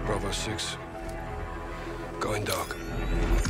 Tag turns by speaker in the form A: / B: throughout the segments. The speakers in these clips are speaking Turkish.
A: Bravo 6. Going dark.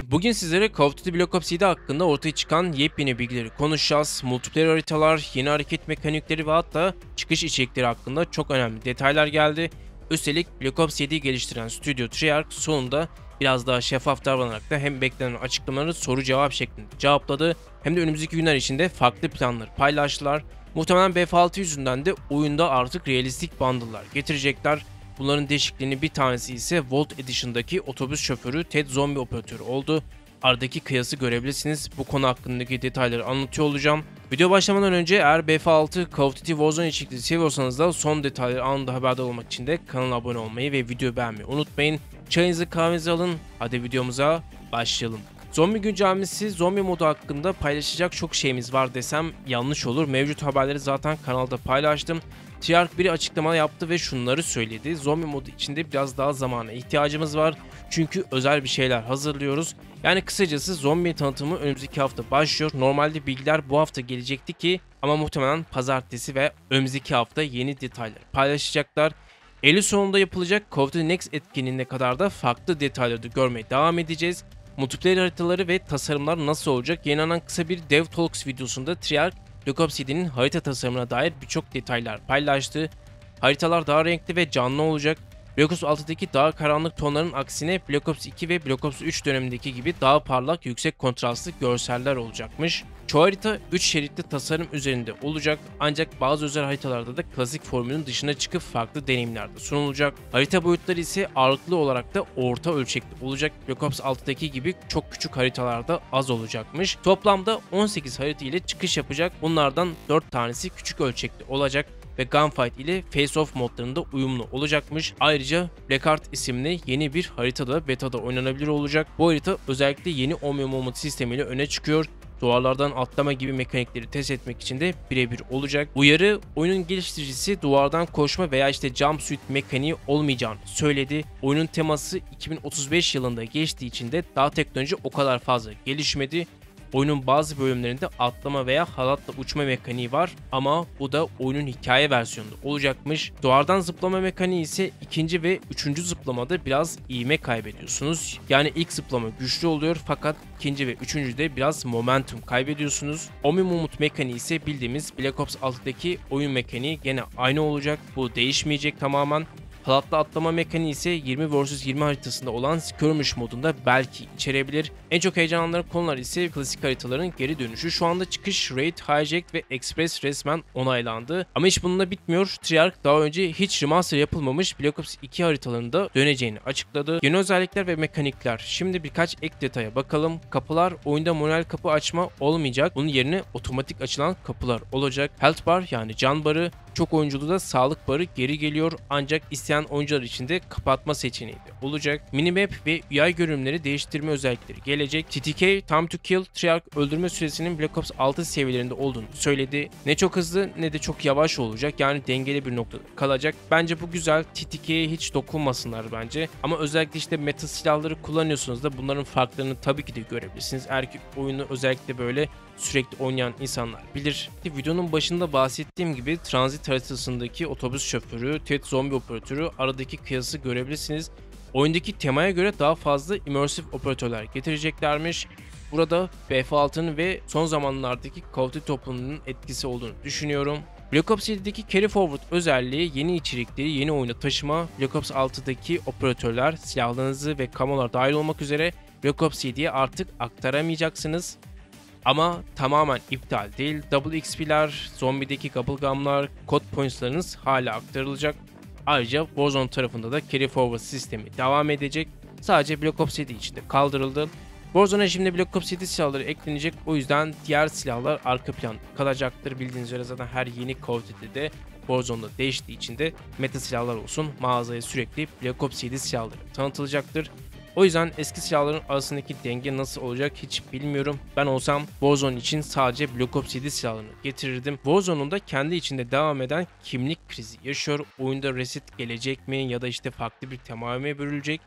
B: Bugün sizlere Call of Duty Black Ops 7 hakkında ortaya çıkan yepyeni bilgileri konuşacağız. Multiplayer haritalar, yeni hareket mekanikleri ve hatta çıkış içerikleri hakkında çok önemli detaylar geldi. Üstelik Black Ops 7'yi geliştiren stüdyo Treyarch sonunda biraz daha şeffaf davranarak da hem beklenen açıklamaları soru cevap şeklinde cevapladı hem de önümüzdeki günler içinde farklı planları paylaştılar. Muhtemelen BF6 yüzünden de oyunda artık realistik bundle'lar getirecekler. Bunların değişikliğinin bir tanesi ise Vault Edition'daki otobüs şoförü Ted Zombie operatörü oldu. Aradaki kıyası görebilirsiniz. Bu konu hakkındaki detayları anlatıyor olacağım. Video başlamadan önce eğer BF6 Call of Duty Warzone içerikleri seviyorsanız da son detayları anında haberdar olmak için de kanala abone olmayı ve videoyu beğenmeyi unutmayın. Çayınızı kahvenizi alın. Hadi videomuza başlayalım. Zombi güncellemesi, zombi modu hakkında paylaşacak çok şeyimiz var desem yanlış olur. Mevcut haberleri zaten kanalda paylaştım. Treyarch bir açıklama yaptı ve şunları söyledi. Zombi modu içinde biraz daha zamana ihtiyacımız var. Çünkü özel bir şeyler hazırlıyoruz. Yani kısacası zombi tanıtımı önümüzdeki hafta başlıyor. Normalde bilgiler bu hafta gelecekti ki ama muhtemelen pazartesi ve önümüzdeki hafta yeni detaylar paylaşacaklar. Eylül sonunda yapılacak Call of Duty Next etkinliğine kadar da farklı detayları da görmeye devam edeceğiz. Multiplayer haritaları ve tasarımlar nasıl olacak? Yayınlanan kısa bir Dev Talks videosunda Treyarch, Black Ops 7'nin harita tasarımına dair birçok detaylar paylaştı. Haritalar daha renkli ve canlı olacak. Black Ops 6'daki daha karanlık tonların aksine Black Ops 2 ve Black Ops 3 dönemindeki gibi daha parlak, yüksek kontrastlı görseller olacakmış. Çoğu harita 3 şeritli tasarım üzerinde olacak ancak bazı özel haritalarda da klasik formülün dışına çıkıp farklı deneyimlerde sunulacak. Harita boyutları ise ağırlıklı olarak da orta ölçekli olacak. Black Ops 6'daki gibi çok küçük haritalarda az olacakmış. Toplamda 18 harita ile çıkış yapacak. Bunlardan 4 tanesi küçük ölçekli olacak ve Gunfight ile Face Off modlarında uyumlu olacakmış. Ayrıca Blackheart isimli yeni bir haritada beta'da oynanabilir olacak. Bu harita özellikle yeni Omnium Moment sistemiyle öne çıkıyor. Duvarlardan atlama gibi mekanikleri test etmek için de birebir olacak. Uyarı, oyunun geliştiricisi duvardan koşma veya jumpsuit mekaniği olmayacağını söyledi. Oyunun teması 2035 yılında geçtiği için de daha teknoloji o kadar fazla gelişmedi. Oyunun bazı bölümlerinde atlama veya halatla uçma mekaniği var ama bu da oyunun hikaye versiyonunda olacakmış. Duvardan zıplama mekaniği ise ikinci ve üçüncü zıplamada biraz ivme kaybediyorsunuz. Yani ilk zıplama güçlü oluyor fakat ikinci ve üçüncüde biraz momentum kaybediyorsunuz. Omni-Moment mekaniği ise bildiğimiz Black Ops 6'daki oyun mekaniği gene aynı olacak. Bu değişmeyecek tamamen. Halatlı atlama mekaniği ise 20 vs 20 haritasında olan Skirmish modunda belki içerebilir. En çok heyecanlandıran konular ise klasik haritaların geri dönüşü. Şu anda çıkış, Raid, Hijack ve Express resmen onaylandı. Ama iş bununla bitmiyor. Treyarch daha önce hiç remaster yapılmamış Black Ops 2 haritalarında döneceğini açıkladı. Yeni özellikler ve mekanikler. Şimdi birkaç ek detaya bakalım. Kapılar oyunda manuel kapı açma olmayacak. Bunun yerine otomatik açılan kapılar olacak. Health bar yani can barı, çok oyunculuğu da sağlık barı geri geliyor ancak isteyen oyuncular için de kapatma seçeneği de olacak. Minimap ve UI görünümleri değiştirme özellikleri gelecek. TTK, Time to Kill, Treyarch öldürme süresinin Black Ops 6 seviyelerinde olduğunu söyledi. Ne çok hızlı ne de çok yavaş olacak, yani dengeli bir noktada kalacak. Bence bu güzel. TTK'ye hiç dokunmasınlar bence. Ama özellikle işte meta silahları kullanıyorsunuz da bunların farklarını tabii ki de görebilirsiniz. Eğer ki oyunu özellikle böyle sürekli oynayan insanlar bilir. Videonun başında bahsettiğim gibi transit haritasındaki otobüs şoförü, Ted Zombie operatörü aradaki kıyası görebilirsiniz. Oyundaki temaya göre daha fazla immersive operatörler getireceklermiş. Burada BF6'nın ve son zamanlardaki Call of Duty toplumunun etkisi olduğunu düşünüyorum. Black Ops 7'deki Carry Forward özelliği yeni içerikleri yeni oyuna taşıma. Black Ops 6'daki operatörler silahlarınızı ve kamolar dahil olmak üzere Black Ops 7'ye artık aktaramayacaksınız. Ama tamamen iptal değil. Double XP'ler, zombideki Bubblegum'lar, code points'larınız hala aktarılacak. Ayrıca Warzone tarafında da Carry Forward sistemi devam edecek. Sadece Black Ops 7 için de kaldırıldı. Warzone'a şimdi Black Ops 7 silahları eklenecek. O yüzden diğer silahlar arka plan kalacaktır. Bildiğiniz üzere zaten her yeni Call of Duty'de Warzone'da değiştiği için de meta silahlar olsun mağazaya sürekli Black Ops 7 silahları tanıtılacaktır. O yüzden eski silahların arasındaki denge nasıl olacak hiç bilmiyorum. Ben olsam Warzone için sadece Black Ops 7 silahlarını getirirdim. Warzone'un da kendi içinde devam eden kimlik krizi yaşıyor. Oyunda reset gelecek mi ya da işte farklı bir temaya mı bürülecek?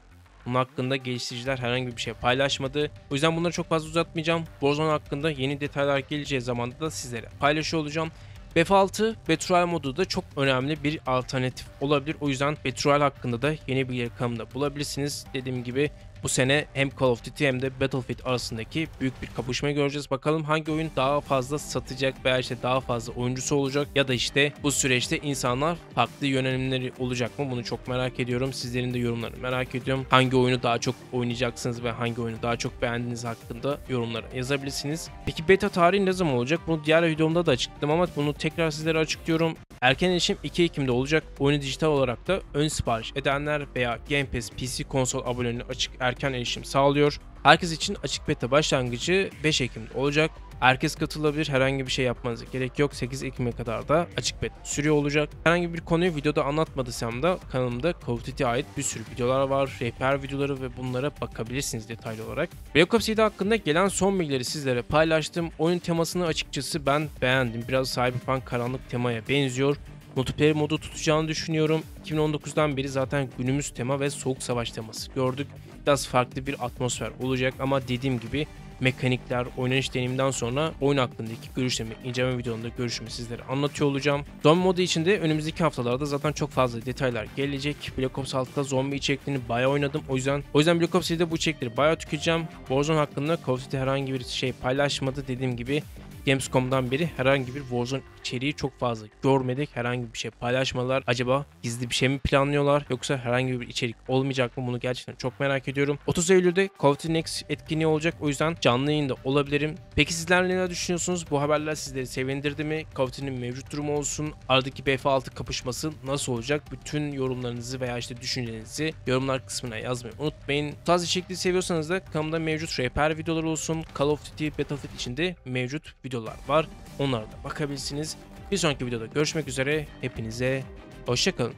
B: Bunun hakkında geliştiriciler herhangi bir şey paylaşmadı. O yüzden bunları çok fazla uzatmayacağım. Warzone hakkında yeni detaylar geleceği zamanda da sizlere paylaşıyor olacağım. BF6 Battle Royale modu da çok önemli bir alternatif olabilir. O yüzden Battle Royale hakkında da yeni bilgileri kanalımda bulabilirsiniz. Dediğim gibi bu sene hem Call of Duty hem de Battlefield arasındaki büyük bir kapışma göreceğiz. Bakalım hangi oyun daha fazla satacak veya işte daha fazla oyuncusu olacak ya da işte bu süreçte insanlar farklı yönelimleri olacak mı? Bunu çok merak ediyorum. Sizlerin de yorumlarını merak ediyorum. Hangi oyunu daha çok oynayacaksınız ve hangi oyunu daha çok beğendiğiniz hakkında yorumlara yazabilirsiniz. Peki beta tarihi ne zaman olacak? Bunu diğer videomda da açıkladım ama bunu tekrar sizlere açıklıyorum. Erken erişim 2 Ekim'de olacak. Oyunu dijital olarak da ön sipariş edenler veya Game Pass PC konsol abonelerine açık erken erişim sağlıyor. Herkes için açık beta başlangıcı 5 Ekim'de olacak. Herkes katılabilir. Herhangi bir şey yapmanıza gerek yok. 8 Ekim'e kadar da açık beta sürüyor olacak. Herhangi bir konuyu videoda anlatmadıysam da kanalımda Call of Duty'ye ait bir sürü videolar var. Rehber videoları ve bunlara bakabilirsiniz detaylı olarak. Black Ops 7 hakkında gelen son bilgileri sizlere paylaştım. Oyun temasını açıkçası ben beğendim. Biraz Cyberpunk karanlık temaya benziyor. Multiplayer modu tutacağını düşünüyorum. 2019'dan beri zaten günümüz tema ve soğuk savaş teması gördük. Biraz farklı bir atmosfer olacak ama dediğim gibi mekanikler, oynanış deneyimden sonra oyun hakkındaki görüşlerimi inceleme videomda görüşümü sizlere anlatıyor olacağım. Zombi modu içinde önümüzdeki haftalarda zaten çok fazla detaylar gelecek. Black Ops 6'da zombi içeriklerini bayağı oynadım. O yüzden Black Ops 7'de bu içerikleri bayağı tüketeceğim. Warzone hakkında Call of Duty herhangi bir şey paylaşmadı. Dediğim gibi Gamescom'dan beri herhangi bir Warzone içeriği çok fazla görmedik. Herhangi bir şey paylaşmadılar. Acaba gizli bir şey mi planlıyorlar yoksa herhangi bir içerik olmayacak mı? Bunu gerçekten çok merak ediyorum. 30 Eylül'de Call of Duty Next etkinliği olacak. O yüzden canlı yayında olabilirim. Peki sizler neler düşünüyorsunuz? Bu haberler sizleri sevindirdi mi? Call of Duty'nin mevcut durumu olsun. Aradaki BF6 kapışması nasıl olacak? Bütün yorumlarınızı veya işte düşüncelerinizi yorumlar kısmına yazmayı unutmayın. Bu tarz içerikleri seviyorsanız da kanalımda mevcut rehber videoları olsun. Call of Duty Battlefield içinde mevcut videolar var. Onlara da bakabilirsiniz. Bir sonraki videoda görüşmek üzere. Hepinize hoşça kalın.